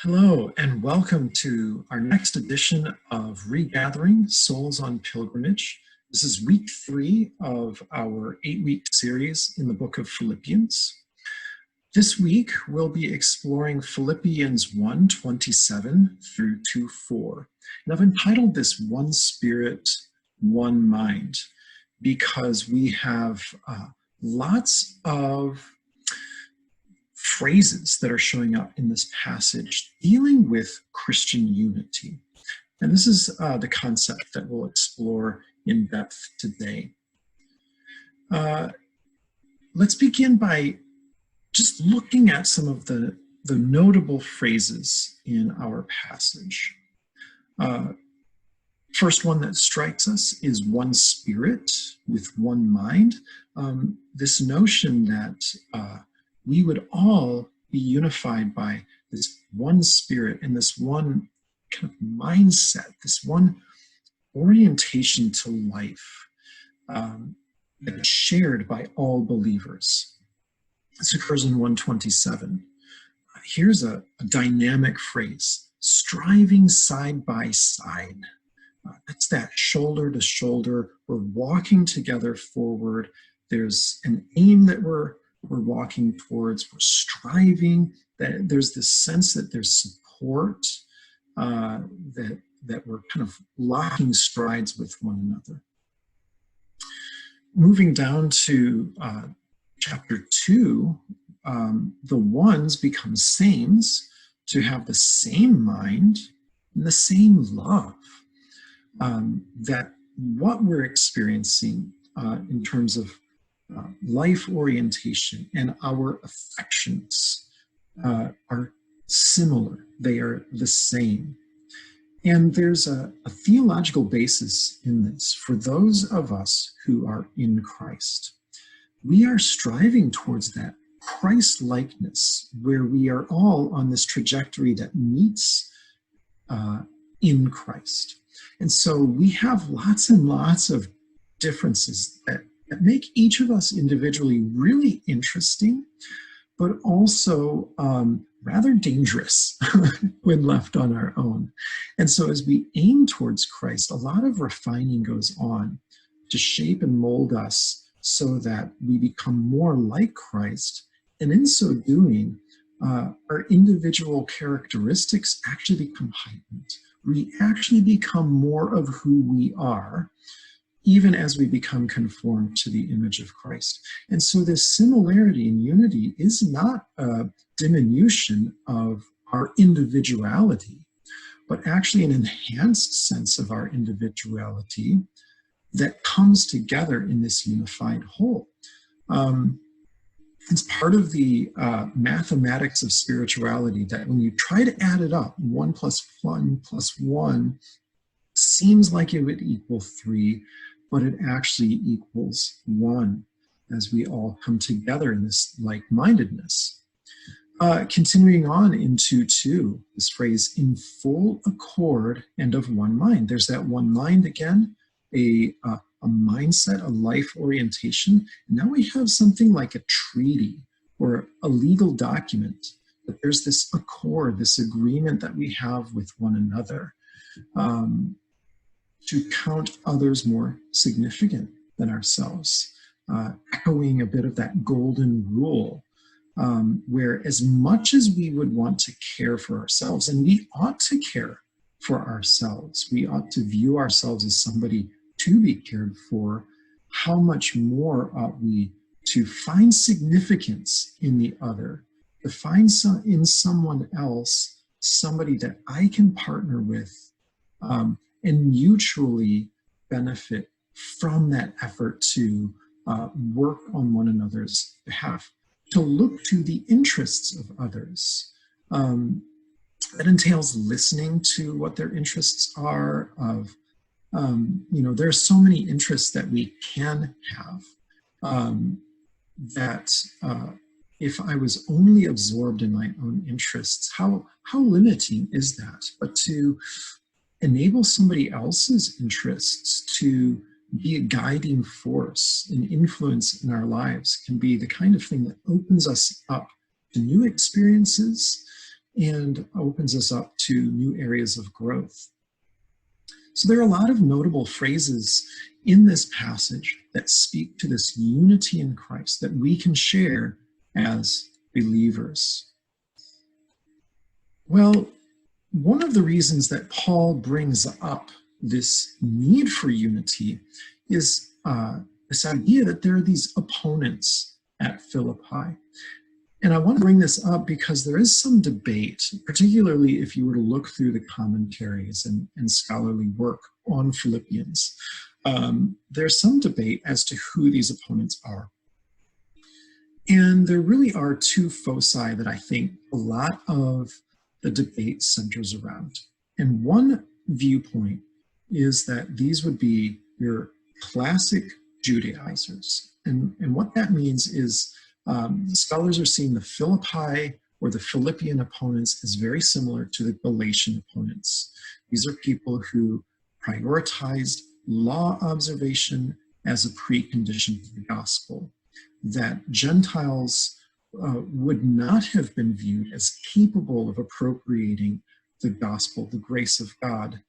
Hello, and welcome to our next edition of Regathering Souls on Pilgrimage. This is week 3 of our 8-week series in the book of Philippians. This week, we'll be exploring Philippians 1:27 through 2:4. And I've entitled this One Spirit, One Mind, because we have lots of phrases that are showing up in this passage dealing with Christian unity. And this is the concept that we'll explore in depth today. Let's begin by just looking at some of the notable phrases in our passage. First one that strikes us is one spirit with one mind. This notion that we would all be unified by this one spirit and this one kind of mindset, this one orientation to life that is shared by all believers. This occurs in 1:27. Here's a dynamic phrase: striving side by side. That's that shoulder to shoulder. We're walking together forward. There's an aim that we're walking towards. We're striving. That there's this sense that there's support, that we're kind of locking strides with one another. Moving down to chapter 2, the ones become sames, to have the same mind and the same love. That what we're experiencing in terms of life orientation and our affections are similar. They are the same. And there's a theological basis in this for those of us who are in Christ. We are striving towards that Christ-likeness, where we are all on this trajectory that meets in Christ. And so we have lots and lots of differences that make each of us individually really interesting, but also rather dangerous when left on our own. And so as we aim towards Christ, a lot of refining goes on to shape and mold us so that we become more like Christ. And in so doing, our individual characteristics actually become heightened. We actually become more of who we are, even as we become conformed to the image of Christ. And so this similarity and unity is not a diminution of our individuality, but actually an enhanced sense of our individuality that comes together in this unified whole. It's part of the mathematics of spirituality that when you try to add it up, 1 + 1 + 1 seems like it would equal 3, but it actually equals 1 as we all come together in this like-mindedness. Continuing on into 2, this phrase, in full accord and of one mind. There's that one mind again, a mindset, a life orientation. And now we have something like a treaty or a legal document, that there's this accord, this agreement that we have with one another. To count others more significant than ourselves, echoing a bit of that golden rule, where as much as we would want to care for ourselves, and we ought to care for ourselves, we ought to view ourselves as somebody to be cared for, how much more ought we to find significance in the other, to find in someone else, somebody that I can partner with, and mutually benefit from that effort to work on one another's behalf, to look to the interests of others. That entails listening to what their interests are. There are so many interests that we can have that if I was only absorbed in my own interests, how limiting is that? But to enable somebody else's interests to be a guiding force, an influence in our lives, can be the kind of thing that opens us up to new experiences and opens us up to new areas of growth. So there are a lot of notable phrases in this passage that speak to this unity in Christ that we can share as believers. Well, one of the reasons that Paul brings up this need for unity is this idea that there are these opponents at Philippi. And I want to bring this up because there is some debate, particularly if you were to look through the commentaries and scholarly work on Philippians. There's some debate as to who these opponents are. And there really are two foci that I think a lot of the debate centers around. And one viewpoint is that these would be your classic Judaizers. And what that means is scholars are seeing the Philippi or the Philippian opponents as very similar to the Galatian opponents. These are people who prioritized law observation as a precondition for the gospel, that Gentiles would not have been viewed as capable of appropriating the gospel, the grace of God,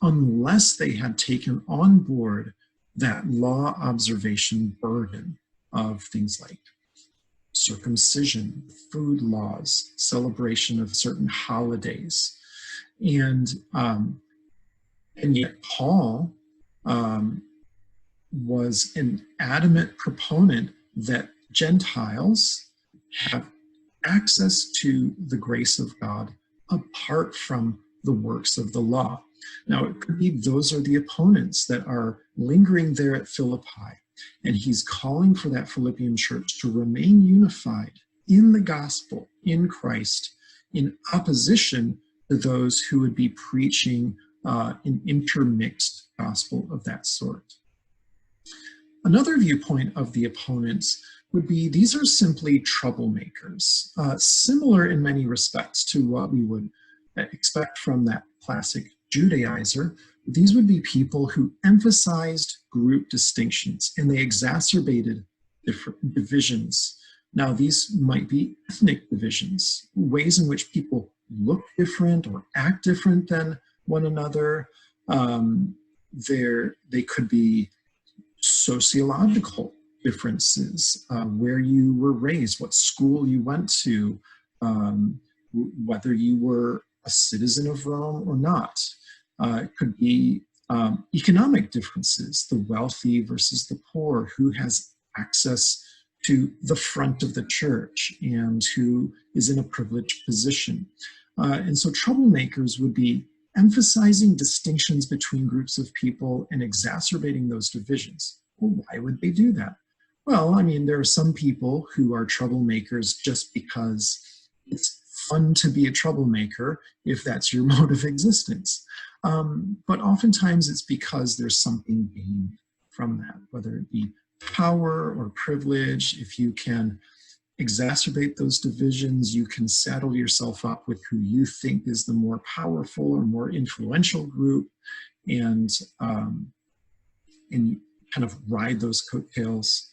unless they had taken on board that law observation burden of things like circumcision, food laws, celebration of certain holidays. And yet Paul was an adamant proponent that Gentiles have access to the grace of God apart from the works of the law. Now, it could be those are the opponents that are lingering there at Philippi, and he's calling for that Philippian church to remain unified in the gospel, in Christ, in opposition to those who would be preaching an intermixed gospel of that sort. Another viewpoint of the opponents would be these are simply troublemakers, similar in many respects to what we would expect from that classic Judaizer. These would be people who emphasized group distinctions and they exacerbated different divisions. Now, these might be ethnic divisions, ways in which people look different or act different than one another. They could be sociological differences, where you were raised, what school you went to, whether you were a citizen of Rome or not. It could be economic differences, the wealthy versus the poor, who has access to the front of the church and who is in a privileged position. And so troublemakers would be emphasizing distinctions between groups of people and exacerbating those divisions. Well, why would they do that? Well, I mean, there are some people who are troublemakers just because it's fun to be a troublemaker if that's your mode of existence. But oftentimes it's because there's something gained from that, whether it be power or privilege. If you can exacerbate those divisions, you can saddle yourself up with who you think is the more powerful or more influential group, and kind of ride those coattails.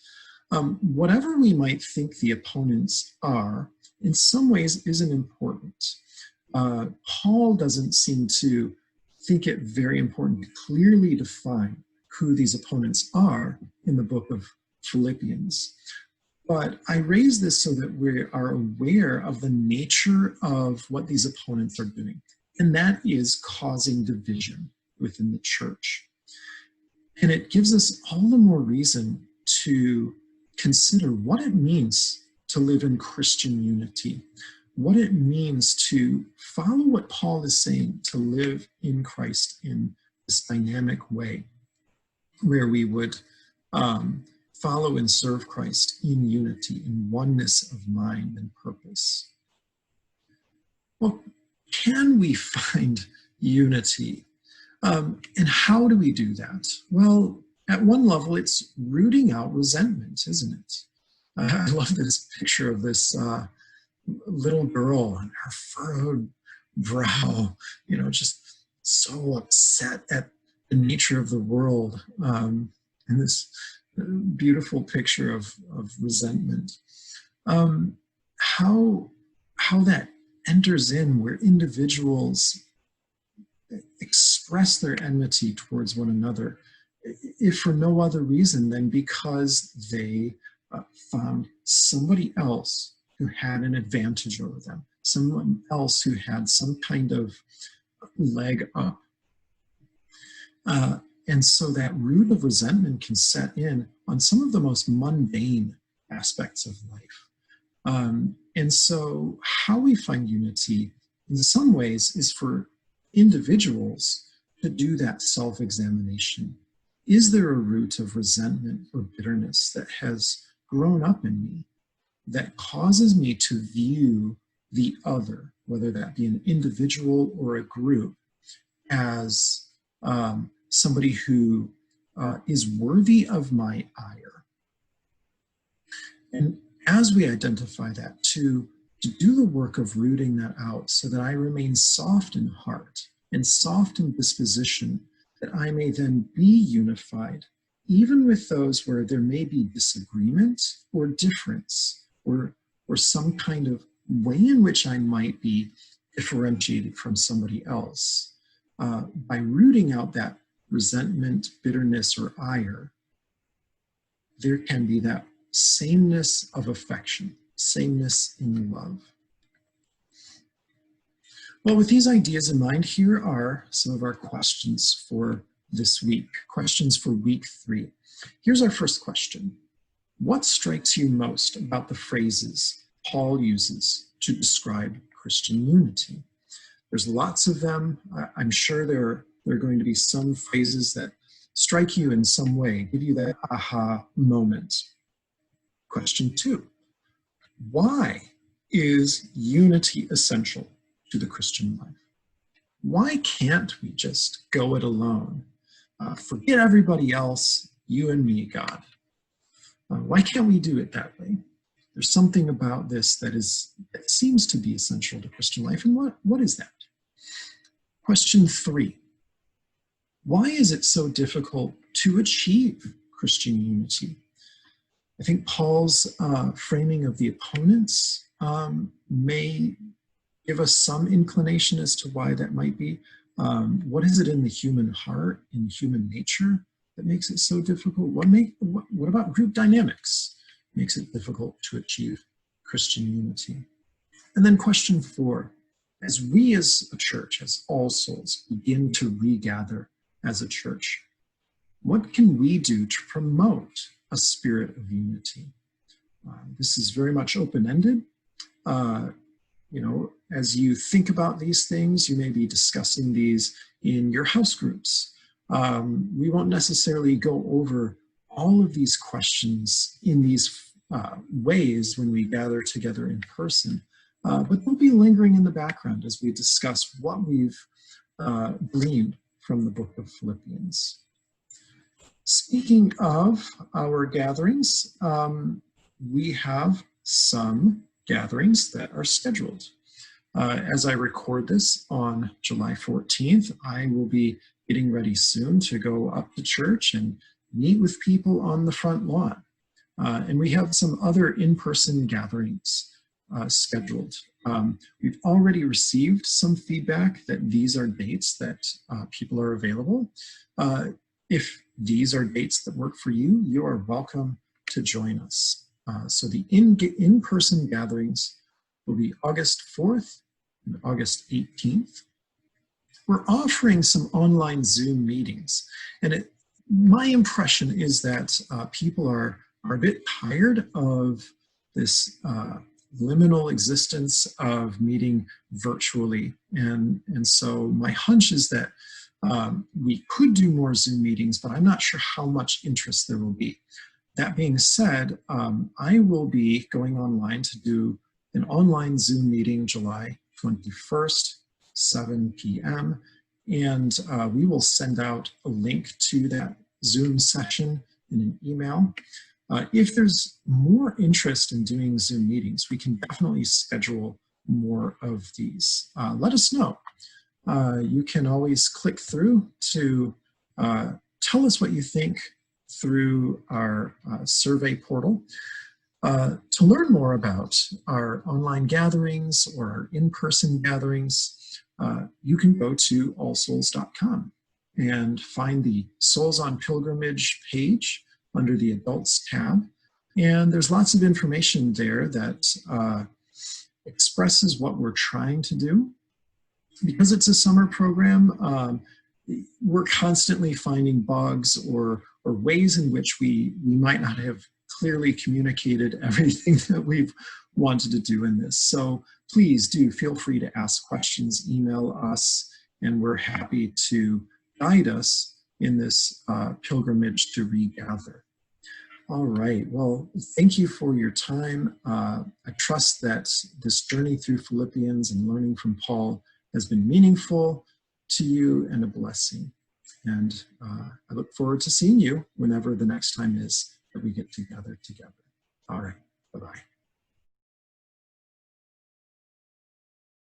Whatever we might think the opponents are, in some ways isn't important. Paul doesn't seem to think it very important to clearly define who these opponents are in the book of Philippians. But I raise this so that we are aware of the nature of what these opponents are doing, and that is causing division within the church. And it gives us all the more reason to consider what it means to live in Christian unity, what it means to follow what Paul is saying, to live in Christ in this dynamic way, where we would follow and serve Christ in unity, in oneness of mind and purpose. Well, can we find unity? And how do we do that? Well, at one level, it's rooting out resentment, isn't it? I love this picture of this little girl and her furrowed brow, just so upset at the nature of the world, and this beautiful picture of resentment. How that enters in where individuals express their enmity towards one another, if for no other reason than because they found somebody else who had an advantage over them, someone else who had some kind of leg up. And so that root of resentment can set in on some of the most mundane aspects of life. And so how we find unity in some ways is for individuals to do that self-examination. Is there a root of resentment or bitterness that has grown up in me that causes me to view the other, whether that be an individual or a group, as somebody who is worthy of my ire? And as we identify that, to do the work of rooting that out so that I remain soft in heart and soft in disposition, that I may then be unified, even with those where there may be disagreement or difference, or some kind of way in which I might be differentiated from somebody else. By rooting out that resentment, bitterness, or ire, there can be that sameness of affection, sameness in love. Well, with these ideas in mind, here are some of our questions for this week, questions for week 3. Here's our first question. What strikes you most about the phrases Paul uses to describe Christian unity? There's lots of them. I'm sure there are going to be some phrases that strike you in some way, give you that aha moment. Question 2, why is unity essential to the Christian life? Why can't we just go it alone? Forget everybody else, you and me, God. Why can't we do it that way? There's something about this that seems to be essential to Christian life, and what is that? Question 3, why is it so difficult to achieve Christian unity? I think Paul's framing of the opponents may give us some inclination as to why that might be. What is it in the human heart, in human nature, that makes it so difficult? What about group dynamics makes it difficult to achieve Christian unity? And then question 4, as we as a church, as All Souls, begin to regather as a church, what can we do to promote a spirit of unity? This is very much open-ended. As you think about these things, you may be discussing these in your house groups. We won't necessarily go over all of these questions in these ways when we gather together in person, but they'll be lingering in the background as we discuss what we've gleaned from the book of Philippians. Speaking of our gatherings, we have some gatherings that are scheduled. As I record this on July 14th, I will be getting ready soon to go up to church and meet with people on the front lawn. And we have some other in-person gatherings scheduled. We've already received some feedback that these are dates that people are available. If these are dates that work for you, you are welcome to join us. So the in-person gatherings will be August 4th and August 18th. We're offering some online Zoom meetings, and my impression is that people are a bit tired of this liminal existence of meeting virtually, and so my hunch is that we could do more Zoom meetings, but I'm not sure how much interest there will be. That being said, I will be going online to do an online Zoom meeting July 21st, 7 p.m. And we will send out a link to that Zoom session in an email. If there's more interest in doing Zoom meetings, we can definitely schedule more of these. Let us know. You can always click through to tell us what you think through our survey portal. To learn more about our online gatherings or our in-person gatherings, you can go to allsouls.com and find the Souls on Pilgrimage page under the Adults tab. And there's lots of information there that expresses what we're trying to do. Because it's a summer program, we're constantly finding bugs or ways in which we might not have clearly communicated everything that we've wanted to do in this. So please do feel free to ask questions, email us, and we're happy to guide us in this pilgrimage to regather. All right, well, thank you for your time. I trust that this journey through Philippians and learning from Paul has been meaningful to you and a blessing. And I look forward to seeing you whenever the next time is that we get together. All right.